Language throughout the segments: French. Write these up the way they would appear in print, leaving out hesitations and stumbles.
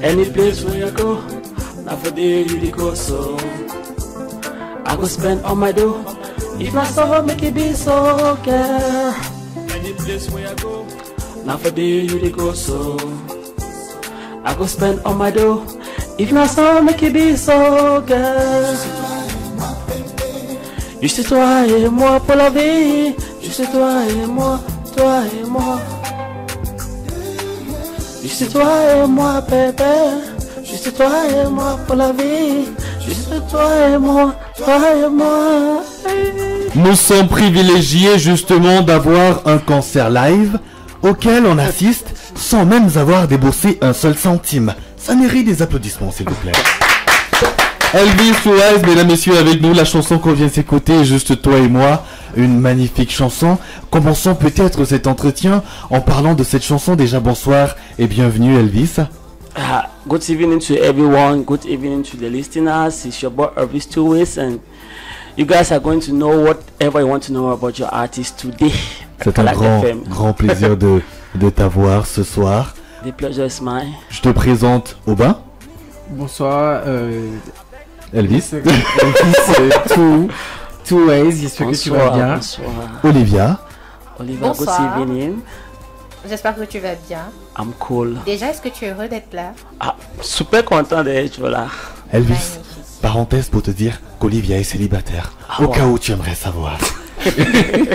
Any place where you go, now for there you dey go so. I go spend all my dough. If not so, make it be so, girl. Any place where you go, now for there you dey go so. I go spend all my dough. If not so, make it be so, girl. Juste toi et moi pour la vie. Juste toi et moi, toi et moi. Juste toi et moi, bébé. Juste toi et moi pour la vie. Juste toi et moi, toi et moi. Nous sommes privilégiés justement d'avoir un concert live auquel on assiste sans même avoir déboursé un seul centime. Ça mérite des applaudissements, s'il vous plaît. Elvis Suarez, mesdames, messieurs, avec nous, la chanson qu'on vient s'écouter, Juste toi et moi, une magnifique chanson. Commençons peut-être cet entretien en parlant de cette chanson. Déjà, bonsoir et bienvenue, Elvis. Good evening to everyone, good evening to the listeners. It's your boy Elvis Suarez and you guys are going to know whatever you want to know about your artist today. C'est un grand plaisir de t'avoir ce soir. The pleasure is mine. Je te présente Aubin. Bonsoir, Elvis. Two ways, j'espère que tu vas bien. Bonsoir. Olivia. Olivia, good evening. J'espère que tu vas bien. I'm cool. Déjà, est-ce que tu es heureux d'être là? Super content d'être là. Elvis, Magnifique. parenthèse pour te dire qu'Olivia est célibataire. Au wow. cas où tu aimerais savoir.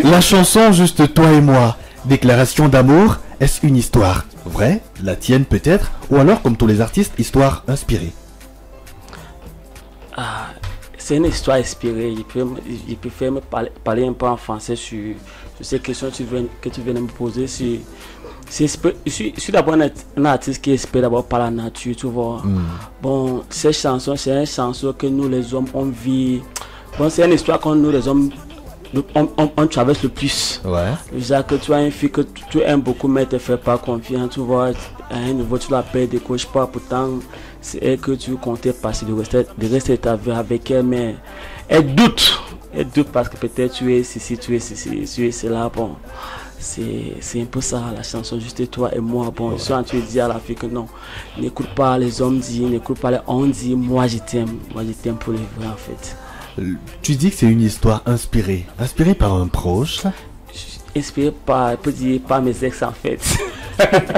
La chanson Juste toi et moi, déclaration d'amour, est-ce une histoire vraie, la tienne peut-être, ou alors comme tous les artistes, histoire inspirée? C'est une histoire inspirée. Je préfère me parler un peu en français sur ces questions que tu viens de me poser. Je suis d'abord un artiste qui espère d'abord par la nature, tu vois. Bon, cette chanson, c'est une chanson que nous les hommes, on vit. Bon, c'est une histoire que nous les hommes, on traverse le plus. Ouais. C'est-à-dire que tu as une fille que tu aimes beaucoup, mais tu ne fais pas confiance, tu vois. À un niveau, tu l'appelles, décroche pas, pourtant, c'est elle que tu comptais passer le reste de ta vie avec elle, mais elle doute. Elle doute parce que peut-être tu es ici, tu es cela, bon. C'est un peu ça, la chanson Juste toi et moi. Bon, je suis en train de dire à la fille que non, n'écoute pas les hommes disent, n'écoute pas les on dit, moi je t'aime pour les vrais en fait. Tu dis que c'est une histoire inspirée. Inspirée par un proche? Inspiré par, peut dire, par mes ex en fait.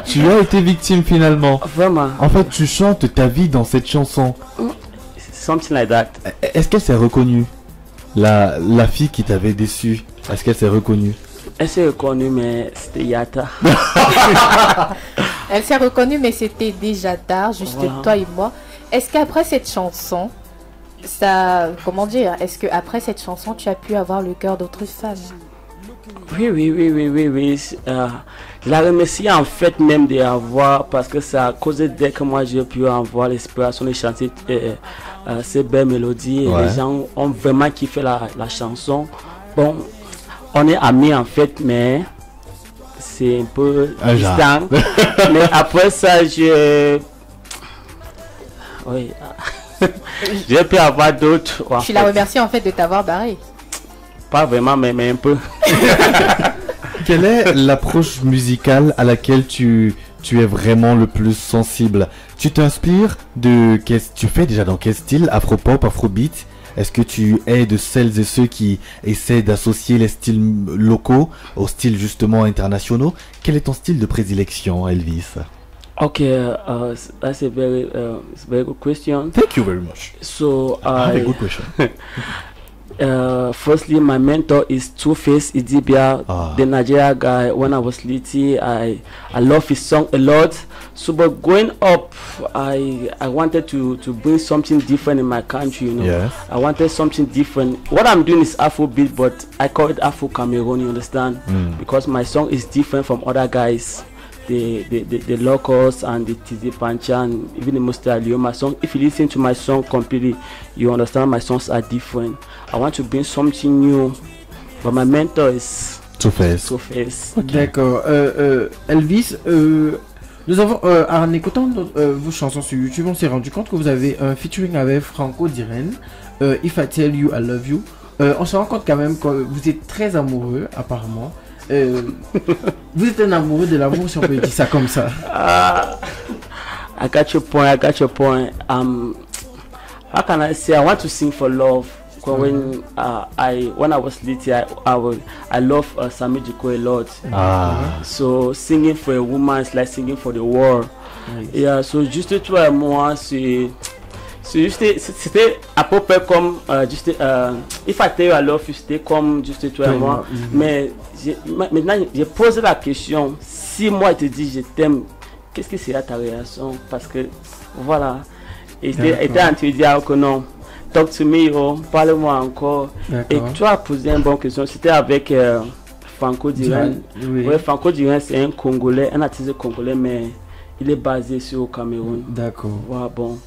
Tu as été victime finalement. Vraiment. En fait, tu chantes ta vie dans cette chanson. Something like that. Est-ce qu'elle s'est reconnue? La fille qui t'avait déçu, est-ce qu'elle s'est reconnue? Elle s'est reconnue, mais c'était Yata. Elle s'est reconnue, mais c'était déjà tard, juste Voilà. toi et moi. Est-ce qu'après cette chanson, ça, comment dire, est-ce qu'après cette chanson, tu as pu avoir le cœur d'autres femmes? Oui. Je la remercie en fait même d'avoir, parce que c'est à cause d'elle que moi j'ai pu avoir l'inspiration de chanter ces belles mélodies. Ouais. Les gens ont vraiment kiffé la chanson. Bon, on est amis en fait, mais c'est un peu distant. Mais après ça, oui. J'ai pu avoir d'autres. Tu la remercies en fait de t'avoir barré. Pas vraiment, mais un peu. Quelle est l'approche musicale à laquelle tu es vraiment le plus sensible? Tu t'inspires de... Tu fais déjà dans quel style? Afropop, afrobeat? Est-ce que tu es de celles et ceux qui essaient d'associer les styles locaux aux styles justement internationaux? Quel est ton style de prédilection, Elvis? Okay, that's a very good question. Thank you very much. So, I have a good question. Firstly, my mentor is Two-Face Idibia, the Nigeria guy. When I was little, I love his song a lot. So, but growing up, I wanted to bring something different in my country. You know, Yes. I wanted something different. What I'm doing is Afrobeat, but I call it Afro Cameroon. You understand? Because my song is different from other guys. The locals and the Tizi Pancha and even the Mustalio. My song, if you listen to my song completely, you understand my songs are different. I want to bring something new, but my mentor is Two-Face. Two-Face. D'accord. Elvis, nous avons, en écoutant vos chansons sur YouTube, on s'est rendu compte que vous avez un featuring avec Franco Diren, If I Tell You I Love You. On se rend compte quand même que vous êtes très amoureux, apparemment. Vous êtes un amoureux de l'amour, si on peut dire ça comme ça. I got your point. I got your point. How can I say? I want to sing for love. When I was little, I love Sami Diko a lot. So singing for a woman is like singing for the world. Nice. Yeah. So juste toi et moi, c'était à peu près comme if I tell you I love you, c'était comme juste toi et moi. Mais maintenant, j'ai posé la question. Si moi je te dis je t'aime, qu'est-ce que sera ta réaction? Parce que voilà. Et était en train de dire que non. Talk to me, parle-moi encore. Et tu as posé une bonne question. C'était avec Franco Diren. Oui, Franco Diren, c'est un Congolais, un artiste congolais, mais il est basé sur le Cameroun. D'accord. Ouais, bon,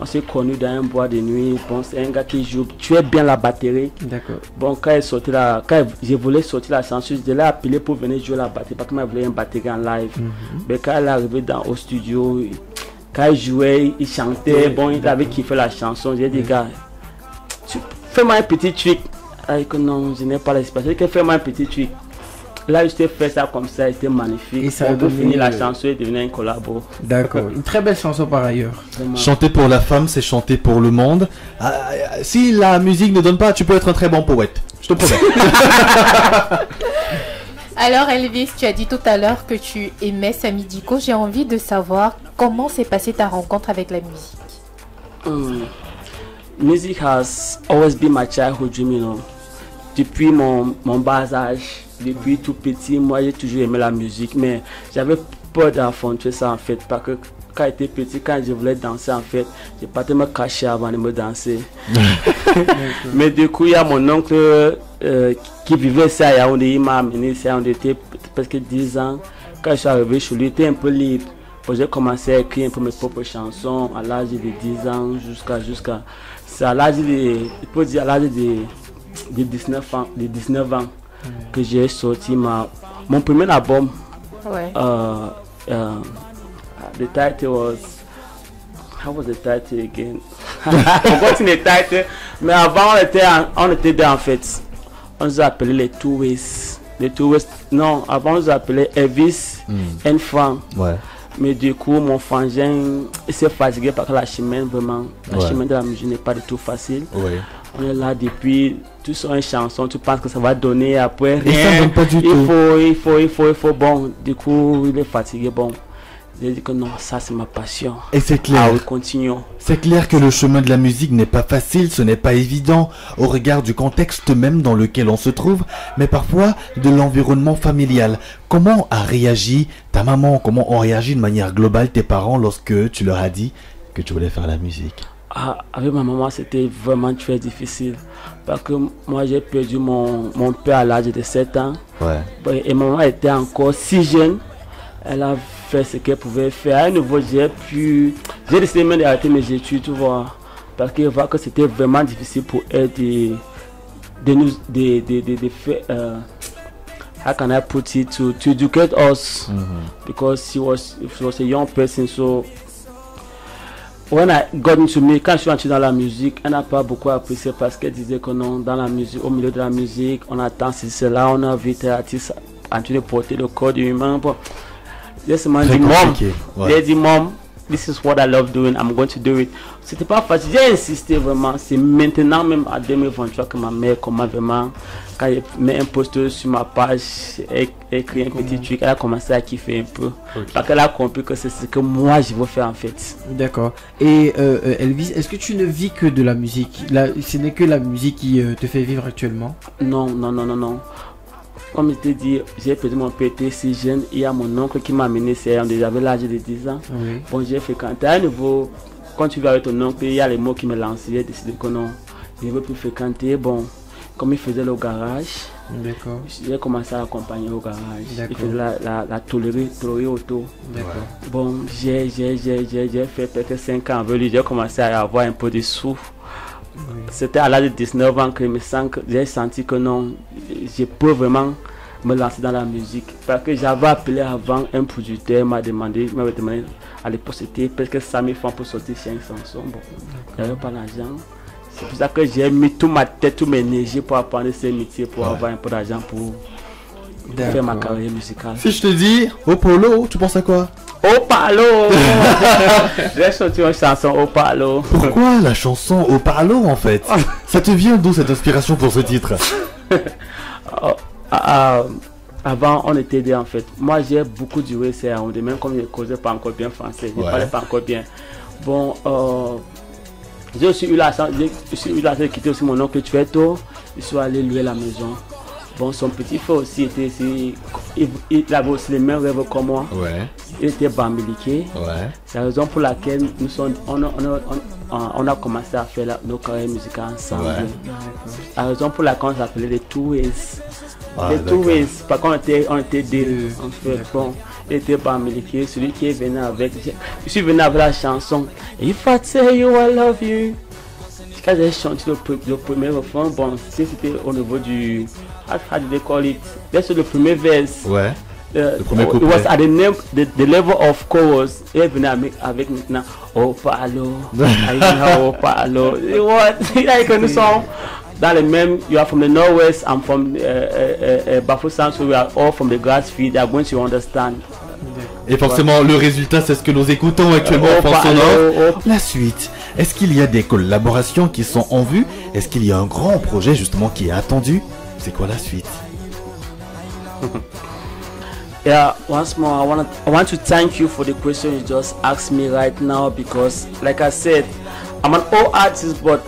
on s'est connus dans un bois de nuit. Bon, c'est un gars qui joue. Tu es bien la batterie. D'accord. Bon, quand je voulais sortir la chanson, je l'ai appelé pour venir jouer la batterie parce que moi, je voulais une batterie en live. Mais quand elle est arrivée au studio, quand il jouait, il chantait, bon, il avait kiffé la chanson. J'ai dit, gars, fais-moi un petit truc. Non, je n'ai pas l'espace. Fais-moi un petit truc. Là, je t'ai fait ça comme ça, c'était magnifique. Et ça a fini la chanson et devenir un collabo. D'accord, une très belle chanson par ailleurs. Vraiment. Chanter pour la femme, c'est chanter pour le monde. Si la musique ne donne pas, tu peux être un très bon poète. Je te promets. Alors Elvis, tu as dit tout à l'heure que tu aimais Sami Diko. J'ai envie de savoir comment s'est passée ta rencontre avec la musique. Music has always been my childhood dream, you know. Depuis mon bas âge, depuis tout petit, moi j'ai toujours aimé la musique, mais j'avais peur d'affronter ça en fait, parce que quand j'étais petit, quand je voulais danser en fait, je partais me cacher avant de me danser. Mais du coup, il y a mon oncle qui vivait ici à Yaoundé, il m'a amené ici à Yaoundé, il était presque 10 ans. Quand je suis arrivé chez lui, il était un peu libre. J'ai commencé à écrire un peu mes propres chansons à l'âge de 10 ans jusqu'à c'est à l'âge de 19 ans que j'ai sorti mon premier album. Ouais. The title was, how was the title again? Forgotten the title. Mais avant on était deux en fait. On nous appelait les Two Ways. Les Two Ways. Non, avant on nous appelait Elvis and Frank. Ouais. Mais du coup, mon frangin s'est fatigué parce que la chemin de la musique n'est pas du tout facile. Ouais. On est là depuis, tu sors une chanson, tu penses que ça va donner après rien. Et ça donne pas du tout. Il faut, bon, du coup, il est fatigué, bon. J'ai dit que non, ça c'est ma passion. Et c'est clair. Ah oui, continuons. C'est clair que le chemin de la musique n'est pas facile, ce n'est pas évident au regard du contexte même dans lequel on se trouve, mais parfois de l'environnement familial. Comment a réagi ta maman, comment ont réagi de manière globale tes parents lorsque tu leur as dit que tu voulais faire la musique? Avec ma maman, c'était vraiment très difficile parce que moi j'ai perdu mon père à l'âge de 7 ans. Ouais. Et maman était encore si jeune. Elle a fait ce qu'elle pouvait faire. À un niveau, j'ai décidé même d'arrêter mes études, tu vois, parce qu'elle voit que c'était vraiment difficile pour elle de faire. How can I put it to educate us? Because she was a young person, so when I got into me, quand je suis entré dans la musique, elle n'a pas beaucoup apprécié parce qu'elle disait que non, dans la musique, au milieu de la musique, on attend c'est là, on a vu des artistes en train de porter le corps humain. Bon, yes, man, dit mom, this is what I love doing, I'm going to do it. C'était pas facile, j'ai insisté vraiment. C'est maintenant même à 2023 que ma mère commence vraiment, quand elle met un post sur ma page, elle écrit un petit truc, elle a commencé à kiffer un peu. Parce qu'elle a compris que c'est ce que moi je veux faire en fait. D'accord. Et Elvis, est-ce que tu ne vis que de la musique? Ce n'est que la musique qui te fait vivre actuellement? Non. Comme je t'ai dit, j'ai perdu mon père si jeune. Il y a mon oncle qui m'a amené, j'avais l'âge de 10 ans. Oui. Bon, j'ai fréquenté à nouveau. Quand tu vas avec ton oncle, il y a les mots qui me lancent. J'ai décidé que non, je ne veux plus fréquenter. Bon, comme il faisait le garage, j'ai commencé à l'accompagner au garage. Il faisait la tôlerie auto. Bon, j'ai fait peut-être 5 ans avec lui. J'ai commencé à avoir un peu de sous. Oui. C'était à l'âge de 19 ans que j'ai senti que non, je peux vraiment me lancer dans la musique. Parce que j'avais appelé avant un producteur, m'avait demandé à l'époque c'était presque 100 000 francs pour sortir 5 chansons. Bon, j'avais pas l'argent. C'est pour ça que j'ai mis toute ma tête, toute mes énergies pour apprendre ces métiers, pour avoir un peu d'argent pour faire ma carrière musicale. Si je te dis, au polo, tu penses à quoi? Au Palo. J'ai chanté une chanson Au Palo. Pourquoi la chanson Au Palo en fait? Ça te vient d'où cette inspiration pour ce titre? Avant, on était deux en fait. Moi, j'ai beaucoup joué c'est même comme je ne causais pas encore bien français. Je ne parlais pas encore bien. Bon, j'ai aussi eu la chance de quitter aussi mon oncle Tueto. Je suis allé louer la maison. Bon, son petit frère aussi était ici. Il avait aussi les mêmes rêves que moi. Ouais. Il était bambiliqué. Ouais. C'est la raison pour laquelle on a commencé à faire nos carrières musicales ensemble. Ouais. La raison pour laquelle on s'appelait les Two Ways. Ah, Les Two Ways, parce qu'on était deux. En fait, bon, il était bambiliqué. Celui qui est venu avec. Je suis venu avec la chanson If I Tell You I Love You. Quand j'ai chanté le premier refrain, bon, c'était au niveau du. How do they call it? C'est le premier verse. Ouais. Le premier It couplet. was at the level of chorus. Il est venu avec maintenant Au Palo. Au Palo. What? Nous sommes dans le même. You are from the Northwest. I'm from Bafoussam, so we are all from the Grassfield. They are going to understand. Et forcément, le résultat, c'est ce que nous écoutons actuellement en France sonore. La suite, est-ce qu'il y a des collaborations qui sont en vue? Est-ce qu'il y a un grand projet justement qui est attendu? C'est quoi la suite? Yeah, once more, I want to thank you for the question you just asked me right now because, like I said, I'm an old artist, but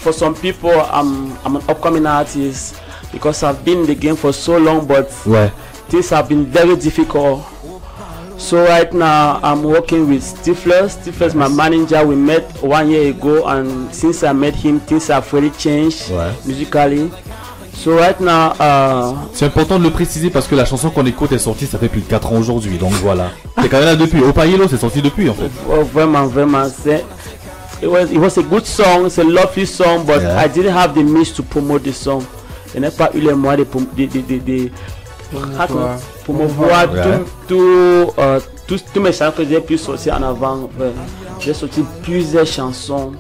for some people, I'm an upcoming artist because I've been in the game for so long, but Ouais. things have been very difficult. So right now, I'm working with Stifler. Stifler is my manager. We met 1 year ago, and since I met him, things have really changed musically. So right now, C'est important de le préciser parce que la chanson qu'on écoute est sortie, ça fait plus de 4 ans aujourd'hui, donc voilà. C'est quand même là depuis. Au Payelo, c'est sorti depuis en fait. vraiment, it was a good song. It's a lovely song, but I didn't have the means to promote the song. Je n'ai pas eu les moyens de promouvoir tous mes chansons que j'ai pu sortir en avant. J'ai sorti plusieurs chansons.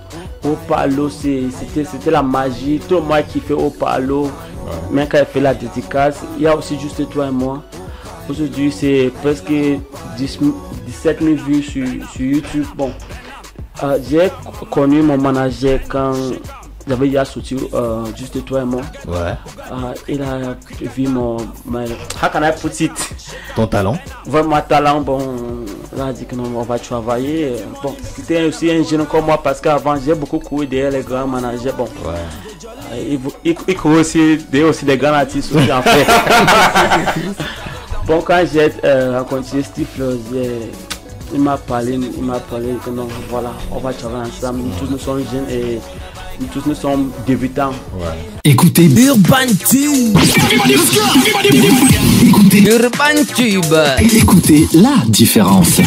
Au Palo, c'était la magie. Tout le monde qui fait Au Palo, même quand il fait la dédicace, il y a aussi Juste Toi et Moi. Aujourd'hui, c'est presque 17 000 vues sur YouTube. Bon, j'ai connu mon manager quand j'avais déjà sorti Juste Toi et Moi. Il a vu mon how can I put it? Ton talent. Vraiment talent, bon, il a dit que non, on va travailler. Bon, c'était aussi un jeune comme moi parce qu'avant j'ai beaucoup couru derrière les grands managers. Bon, il court aussi derrière aussi des grands artistes aussi en fait. Bon, quand j'ai rencontré Stifler, il m'a parlé que non, voilà, on va travailler ensemble. Nous tous nous sommes jeunes et nous tous nous sommes débutants. Écoutez Urban Tube. Écoutez Urban Tube. Écoutez la différence.